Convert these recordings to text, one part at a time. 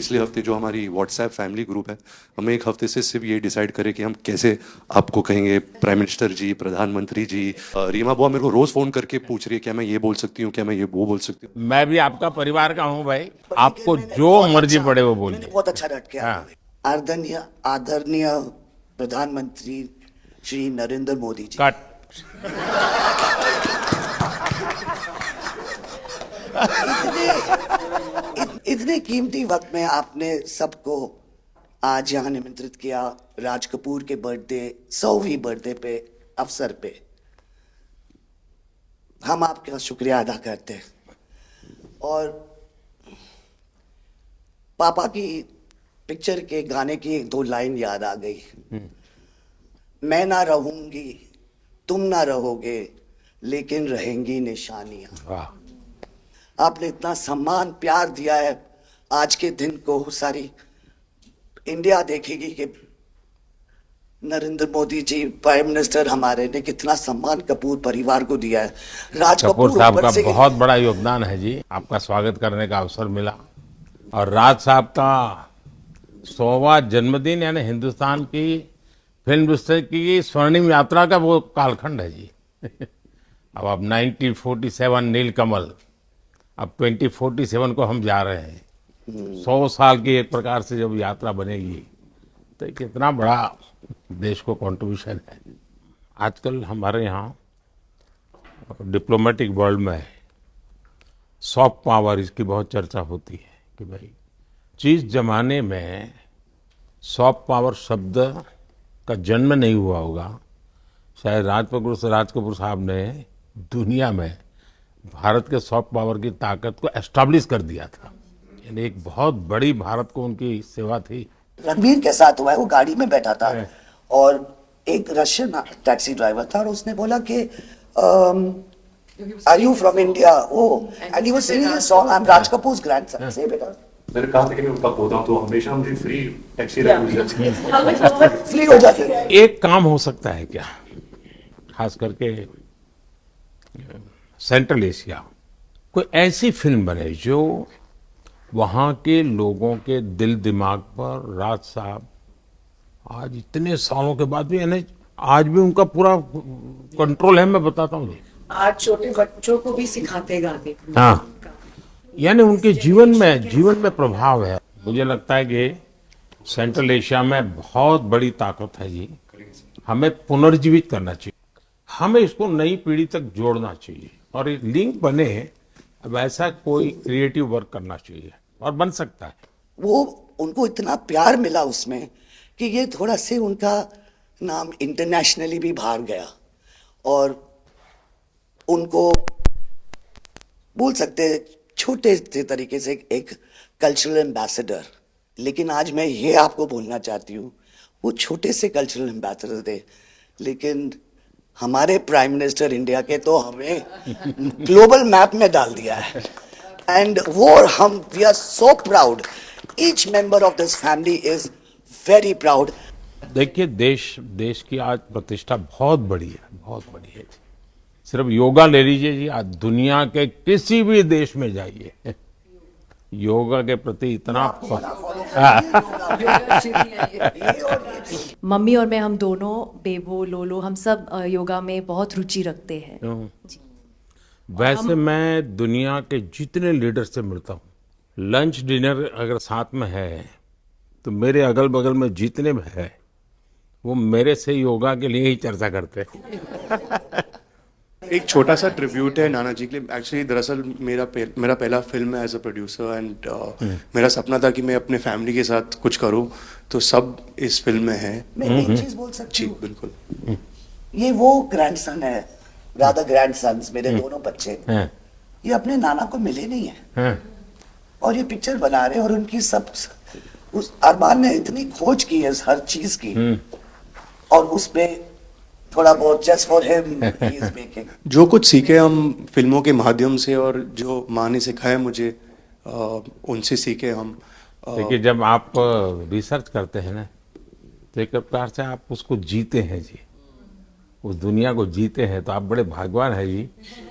पिछले हफ्ते जो हमारी व्हाट्सएप फैमिली ग्रुप है, हमें एक हफ्ते से सिर्फ ये डिसाइड करें कि हम कैसे आपको कहेंगे प्राइम मिनिस्टर जी, प्रधानमंत्री जी। रीमा बुआ मेरे को रोज फोन करके पूछ रही है क्या मैं ये बोल सकती हूँ, क्या मैं ये वो बोल सकती हूँ। मैं भी आपका परिवार का हूं भाई। ठीक है, आपको जो मर्जी पड़े वो बोलिए। बहुत अच्छा डट के हाँ। आदरणीय आदरणीय प्रधानमंत्री श्री नरेंद्र मोदी जी, कट। इतने कीमती वक्त में आपने सबको आज यहाँ निमंत्रित किया राज कपूर के बर्थडे 100वीं बर्थडे पे अवसर पे। हम आपका शुक्रिया अदा करते हैं और पापा की पिक्चर के गाने की एक दो लाइन याद आ गई। मैं ना रहूंगी, तुम ना रहोगे, लेकिन रहेंगी निशानियां। वाह। आपने इतना सम्मान प्यार दिया है, आज के दिन को सारी इंडिया देखेगी कि नरेंद्र मोदी जी प्राइम मिनिस्टर हमारे ने कितना सम्मान कपूर परिवार को दिया है। राज कपूर कपूर साहब ऊपर का से बहुत बड़ा योगदान है जी। आपका स्वागत करने का अवसर मिला और राज साहब का 100वां जन्मदिन यानी हिंदुस्तान की फिल्म इंडस्ट्री की स्वर्णिम यात्रा का वो कालखंड है जी। अब 1947 नीलकमल, अब 2047 को हम जा रहे हैं। 100 साल की एक प्रकार से जब यात्रा बनेगी तो कितना बड़ा देश को कंट्रीब्यूशन है। आजकल हमारे यहाँ डिप्लोमेटिक वर्ल्ड में सॉफ्ट पावर इसकी बहुत चर्चा होती है कि भाई जिस जमाने में सॉफ्ट पावर शब्द का जन्म नहीं हुआ होगा, शायद राज कपूर साहब ने दुनिया में भारत के सॉफ्ट पावर की ताकत को एस्टैब्लिश कर दिया था। यानी एक बहुत बड़ी भारत को उनकी सेवा थी। रणबीर के साथ हुआ है, वो गाड़ी में बैठा था और एक रशियन टैक्सी ड्राइवर था और उसने बोला कि are you from India? Oh, and he was singing a song, I am Raj Kapoor's grandson. से बेटा मैंने कहा था कि मैं उनका पोता हूँ तो हमेशा मुझे फ्री टैक्सी मिल फ्री हो जाती है। एक काम हो सकता है क्या, खास करके सेंट्रल एशिया, कोई ऐसी फिल्म बने जो वहाँ के लोगों के दिल दिमाग पर राज साहब आज इतने सालों के बाद भी, यानी आज भी उनका पूरा कंट्रोल है। मैं बताता हूँ, आज छोटे बच्चों को भी सिखाते गाने। हाँ, यानी उनके जीवन में प्रभाव है। मुझे लगता है कि सेंट्रल एशिया में बहुत बड़ी ताकत है जी। हमें पुनर्जीवित करना चाहिए, हमें इसको नई पीढ़ी तक जोड़ना चाहिए और एक लिंक बने। अब ऐसा कोई क्रिएटिव वर्क करना चाहिए और बन सकता है। वो उनको इतना प्यार मिला उसमें कि ये थोड़ा से उनका नाम इंटरनेशनली भी बाहर गया और उनको बोल सकते हैं छोटे से तरीके से एक कल्चरल एम्बेसडर। लेकिन आज मैं ये आपको बोलना चाहती हूँ, वो छोटे से कल्चरल एम्बेसडर थे, लेकिन हमारे प्राइम मिनिस्टर इंडिया के तो हमें ग्लोबल मैप में डाल दिया है। एंड वो हम we are so proud, each member of this family is very proud. देखिए, देश की आज प्रतिष्ठा बहुत बड़ी है, बहुत बड़ी है। सिर्फ योगा ले लीजिए जी, आज दुनिया के किसी भी देश में जाइए, योगा के प्रति इतना मम्मी और मैं, हम दोनों, बेबो लोलो, हम सब योगा में बहुत रुचि रखते हैं। जी। वैसे मैं दुनिया के जितने लीडर से मिलता हूँ, लंच डिनर अगर साथ में है तो मेरे अगल बगल में जितने भी है वो मेरे से योगा के लिए ही चर्चा करते हैं। एक छोटा सा ट्रिब्यूट है नाना जी के लिए। एक्चुअली दरअसल मेरा पहला फिल्म है एज अ प्रोड्यूसर एंड मेरा सपना था कि मैं अपने फैमिली के साथ कुछ करूं, तो सब इस फिल्म में है। मैं एक चीज बोल सकती जी हूँ, बिल्कुल। ये वो ग्रैंडसन है, रादर ग्रैंडसन्स, मेरे दोनों बच्चे, हैं, ये अपने नाना को मिले नहीं है हैं। और ये पिक्चर बना रहे हैं और उनकी सब उस अरमान ने इतनी खोज की है हर चीज की और उस पे थोड़ा बहुत just for him he is making. जो कुछ सीखे हम फिल्मों के माध्यम से और जो माँ ने सिखाया मुझे, उनसे सीखे हम। देखिए, जब आप रिसर्च करते हैं ना तो एक प्रकार से आप उसको जीते हैं जी। उस दुनिया को जीते हैं, तो आप बड़े भाग्यवान हैं जी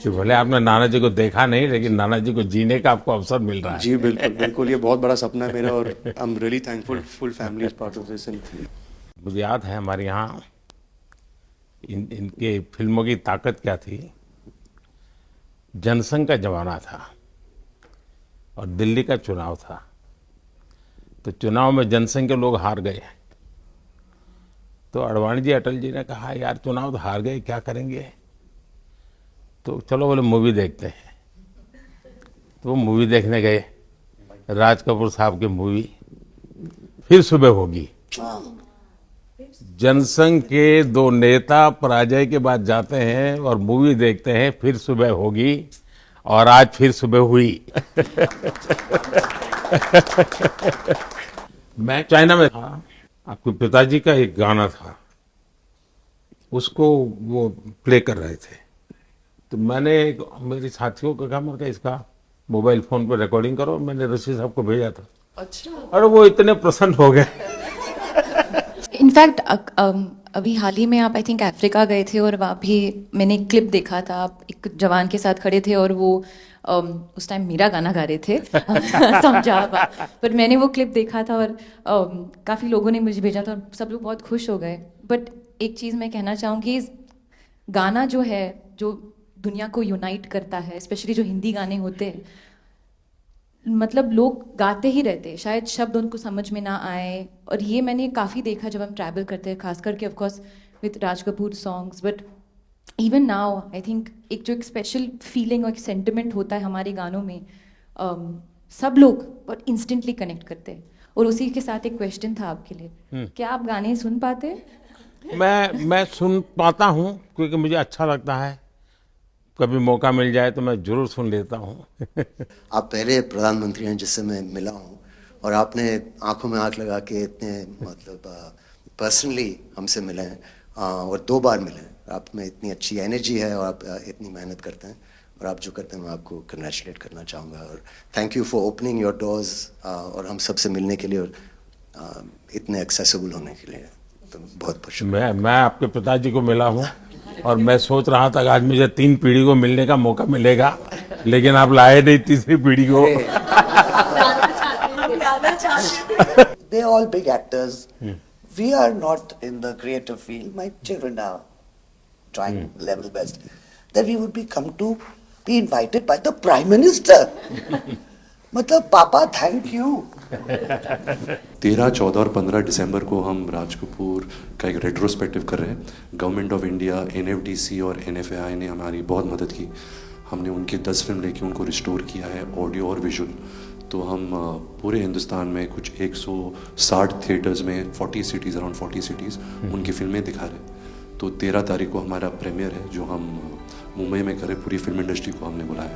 कि भले आपने नाना जी को देखा नहीं, लेकिन नाना जी को जीने का आपको अवसर मिल रहा है। जी बिल्कुल बिल्कुल, ये बहुत बड़ा सपना है मेरा और I am really thankful, full family is part of this. मुझे याद है हमारे यहाँ इनके फिल्मों की ताकत क्या थी। जनसंघ का जमाना था और दिल्ली का चुनाव था, तो चुनाव में जनसंघ के लोग हार गए। तो अडवाणी जी, अटल जी ने कहा यार चुनाव तो हार गए, क्या करेंगे, तो चलो बोले मूवी देखते हैं। तो वो मूवी देखने गए, राज कपूर साहब की मूवी फिर सुबह होगी। जनसंघ के दो नेता पराजय के बाद जाते हैं और मूवी देखते हैं फिर सुबह होगी, और आज फिर सुबह हुई। मैं चाइना में था, आपके पिताजी का एक गाना था, उसको वो प्ले कर रहे थे। तो मैंने मेरे साथियों को कहा, मैं इसका मोबाइल फोन पर रिकॉर्डिंग करो, मैंने ऋषि साहब को भेजा था। अच्छा। और वो इतने प्रसन्न हो गए। इनफैक्ट अभी हाल ही में आप आई थिंक अफ्रीका गए थे और वहाँ भी मैंने एक क्लिप देखा था, आप एक जवान के साथ खड़े थे और वो उस टाइम मेरा गाना गा रहे थे। समझा आप, पर मैंने वो क्लिप देखा था और काफ़ी लोगों ने मुझे भेजा था और सब लोग बहुत खुश हो गए। बट एक चीज़ मैं कहना चाहूँगी, गाना जो है जो दुनिया को यूनाइट करता है, स्पेशली जो हिंदी गाने होते हैं, मतलब लोग गाते ही रहते हैं, शायद शब्द उनको समझ में ना आए। और ये मैंने काफ़ी देखा जब हम ट्रैवल करते हैं, खास करके of course with Raj Kapoor songs, but even now I think एक जो एक स्पेशल फीलिंग और एक सेंटिमेंट होता है हमारे गानों में, सब लोग बहुत इंस्टेंटली कनेक्ट करते हैं। और उसी के साथ एक क्वेश्चन था आपके लिए, क्या आप गाने सुन पाते हैं? मैं सुन पाता हूँ, क्योंकि मुझे अच्छा लगता है। कभी मौका मिल जाए तो मैं जरूर सुन लेता हूँ। आप पहले प्रधानमंत्री हैं जिससे मैं मिला हूँ, और आपने आंखों में आंख लगा के इतने मतलब पर्सनली हमसे मिले हैं, और 2 बार मिले हैं। आप में इतनी अच्छी एनर्जी है और आप इतनी मेहनत करते हैं, और आप जो करते हैं मैं आपको कंग्रेचुलेट करना चाहूँगा। और thank you for opening your doors, और हम सबसे मिलने के लिए और इतने एक्सेसिबल होने के लिए, तो बहुत बहुत शुक्रिया। मैं आपके पिताजी को मिला हूँ, और मैं सोच रहा था कि आज मुझे 3 पीढ़ी को मिलने का मौका मिलेगा, लेकिन आप लाए नहीं तीसरी पीढ़ी को। They're all big actors. We are not in the creative field. My children are trying level best. That we would be invited by the Prime Minister. मतलब पापा थैंक यू। 13, 14 और 15 दिसंबर को हम राज कपूर का एक रेट्रोस्पेक्टिव कर रहे हैं। गवर्नमेंट ऑफ इंडिया, NFDC और NFAI ने हमारी बहुत मदद की। हमने उनके 10 फिल्म लेके उनको रिस्टोर किया है, ऑडियो और विजुअल। तो हम पूरे हिंदुस्तान में कुछ 160 थिएटर्स में 40 सिटीज़, अराउंड 40 सिटीज़ उनकी फिल्में दिखा रहे हैं। तो 13 तारीख को हमारा प्रीमियर है, जो हम मुंबई में करें। पूरी फिल्म इंडस्ट्री को हमने बुलाया है।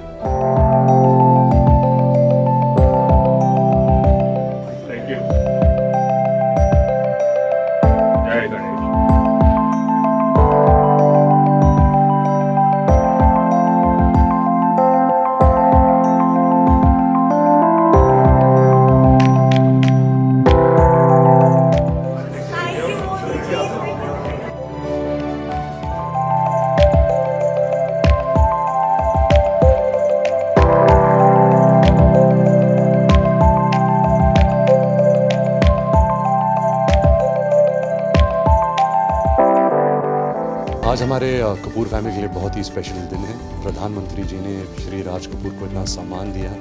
आज हमारे कपूर फैमिली के लिए बहुत ही स्पेशल दिन है। प्रधानमंत्री जी ने श्री राज कपूर को इतना सम्मान दिया,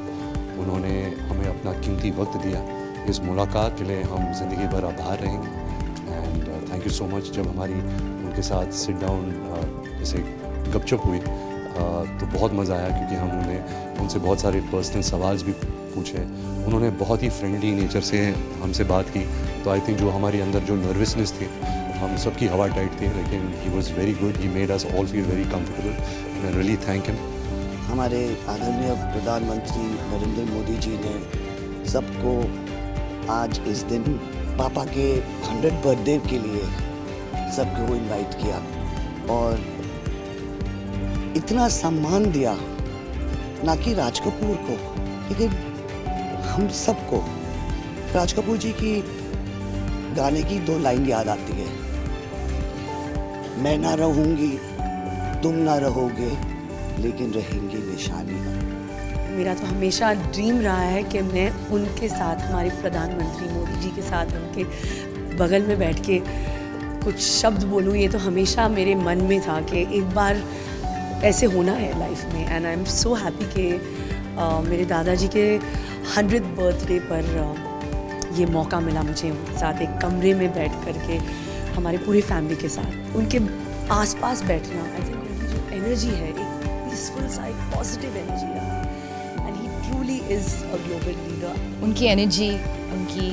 उन्होंने हमें अपना कीमती वक्त दिया। इस मुलाकात के लिए हम ज़िंदगी भर आभार रहेंगे। And thank you so much. जब हमारी उनके साथ सिट डाउन जैसे गपशप हुई तो बहुत मज़ा आया, क्योंकि हमने उनसे बहुत सारे पर्सनल सवाल भी पूछे। उन्होंने बहुत ही फ्रेंडली नेचर से हमसे बात की। तो आई थिंक जो हमारी अंदर जो नर्वसनेस थी, हम सबकी हवा टाइट थी, लेकिन he was very good. He made us all feel very comfortable. मैं रियली थैंक हिम। हमारे आदरणीय प्रधानमंत्री नरेंद्र मोदी जी ने सबको आज इस दिन पापा के 100th बर्थडे के लिए सबको इनवाइट किया और इतना सम्मान दिया, ना कि राज कपूर को, लेकिन हम सबको। राज कपूर जी की गाने की 2 लाइन याद आती है, मैं ना रहूंगी, तुम ना रहोगे, लेकिन रहेंगी निशानियाँ। मेरा तो हमेशा ड्रीम रहा है कि मैं उनके साथ, हमारे प्रधानमंत्री मोदी जी के साथ उनके बगल में बैठ के कुछ शब्द बोलूँ। ये तो हमेशा मेरे मन में था कि एक बार ऐसे होना है लाइफ में। And I am so happy कि मेरे दादाजी के 100th बर्थडे पर ये मौका मिला मुझे उनके साथ एक कमरे में बैठ कर के, हमारे पूरी फैमिली के साथ उनके आसपास बैठना। आई थिंक उनकी जो एनर्जी है, एक पीसफुल सा, एक पॉजिटिव एनर्जी रहा। And he truly is a global leader. उनकी एनर्जी, उनकी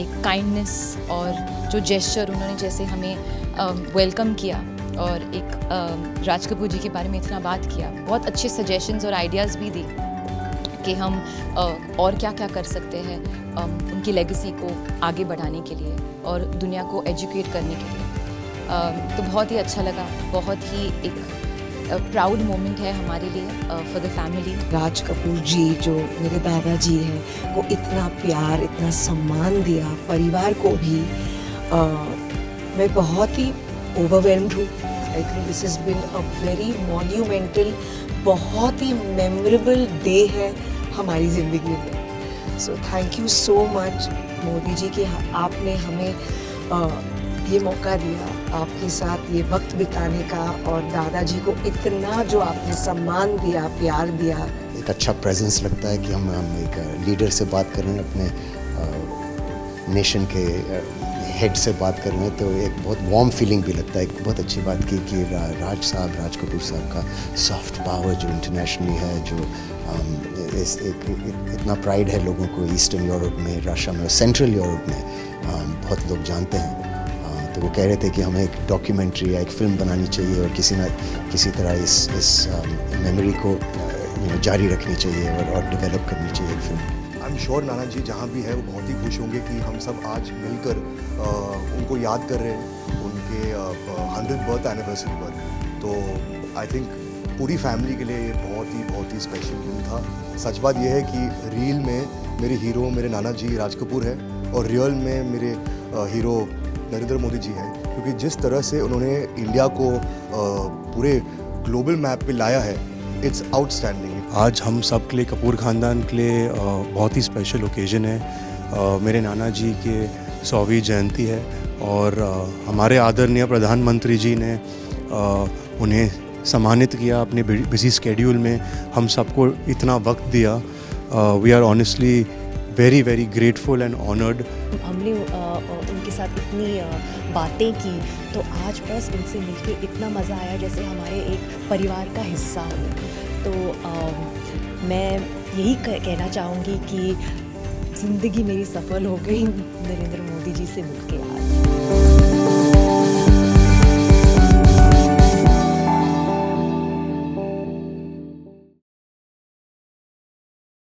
एक काइंडनेस और जो जेस्चर उन्होंने जैसे हमें वेलकम किया और एक राज कपूर जी के बारे में इतना बात किया, बहुत अच्छे सजेशंस और आइडियाज़ भी दी कि हम और क्या क्या कर सकते हैं उनकी लेगेसी को आगे बढ़ाने के लिए और दुनिया को एजुकेट करने के लिए। तो बहुत ही अच्छा लगा, बहुत ही एक प्राउड मोमेंट है हमारे लिए for the family. Raj Kapoor जी जो मेरे दादाजी हैं, वो इतना प्यार, इतना सम्मान दिया परिवार को भी। मैं बहुत ही ओवरवेल्म्ड हूँ। I think this has been a very monumental, बहुत ही मेमोरेबल डे है हमारी ज़िंदगी में। So thank you so much Modi ji कि आपने हमें ये मौका दिया, आपके साथ ये वक्त बिताने का, और दादाजी को इतना जो आपने सम्मान दिया, प्यार दिया। एक अच्छा प्रेजेंस लगता है कि हम एक लीडर से बात कर रहे हैं, अपने नेशन के हेड से बात कर रहे हैं, तो एक बहुत वार्म फीलिंग भी लगता है। एक बहुत अच्छी बात की कि राज कपूर साहब का सॉफ्ट पावर जो इंटरनेशनली है, जो इतना प्राइड है लोगों को ईस्टर्न यूरोप में, रशिया में और सेंट्रल यूरोप में बहुत लोग जानते हैं। तो वो कह रहे थे कि हमें एक डॉक्यूमेंट्री या एक फिल्म बनानी चाहिए और किसी तरह इस मेमोरी को जारी रखनी चाहिए और डेवलप करनी चाहिए एक फिल्म। आई एम श्योर नाना जी जहाँ भी है वो बहुत ही खुश होंगे कि हम सब आज मिलकर उनको याद कर रहे हैं उनके 100th बर्थ एनिवर्सरी पर। तो आई थिंक पूरी फैमिली के लिए ये बहुत ही स्पेशल दिन था। सच बात यह है कि रील में मेरे हीरो मेरे नाना जी राज कपूर है और रियल में मेरे हीरो नरेंद्र मोदी जी हैं, क्योंकि जिस तरह से उन्होंने इंडिया को पूरे ग्लोबल मैप पे लाया है, इट्स आउटस्टैंडिंग। आज हम सब के लिए, कपूर ख़ानदान के लिए बहुत ही स्पेशल ओकेजन है। मेरे नाना जी के 100वीं जयंती है और हमारे आदरणीय प्रधानमंत्री जी ने उन्हें सम्मानित किया अपने बिजी स्केड्यूल में, हम सबको इतना वक्त दिया। We are honestly very very grateful and honoured. हमने उनके साथ इतनी बातें की, तो आज बस उनसे मिलके इतना मज़ा आया जैसे हमारे एक परिवार का हिस्सा हो। तो मैं यही कहना चाहूँगी कि ज़िंदगी मेरी सफल हो गई नरेंद्र मोदी जी से मिलके आज।